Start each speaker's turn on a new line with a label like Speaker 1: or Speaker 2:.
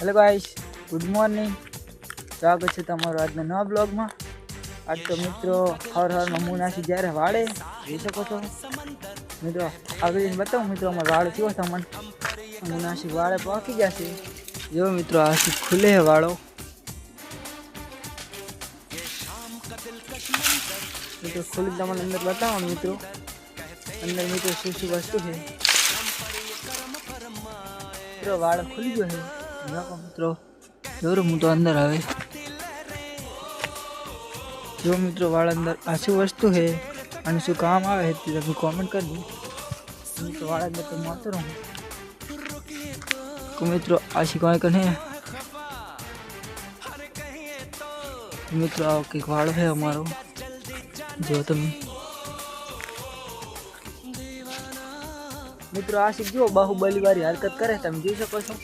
Speaker 1: Hello guys, good morning. स्वागत है तमारो આજના નવા બ્લોગમાં। આજ તો મિત્રો હર નમૂનાથી જ્યારે વાળે જોઈ શકો છો મિત્રો। આગળ બતાવું મિત્રો અમાર વાળ કેવો તમને નમૂનાથી વાળે પાકી જશે। જો મિત્રો આથી ખુલે है વાળો મિત્રો ખુલી તમને અંદર बताओ મિત્રો अंदर મિત્રો શું શું વસ્તુ છે મિત્રો। વાળ ખુલી ગયો है देखो મિત્રો। जोर मु तो अंदर आवे जो मित्रों वाल अंदर आशी वस्तु है અને શું કામ આવે છે તે તમે કોમેન્ટ કરી દો। મિત્રો વાળ અંદર તો મારતો રહું તો મિત્રો આशी કોઈ કને મિત્રો आओ कि वाल है हमारो जो तुम મિત્રો આશિક જો બાહુબલી વાળી હરકત કરે તમે જોઈ શકો છો।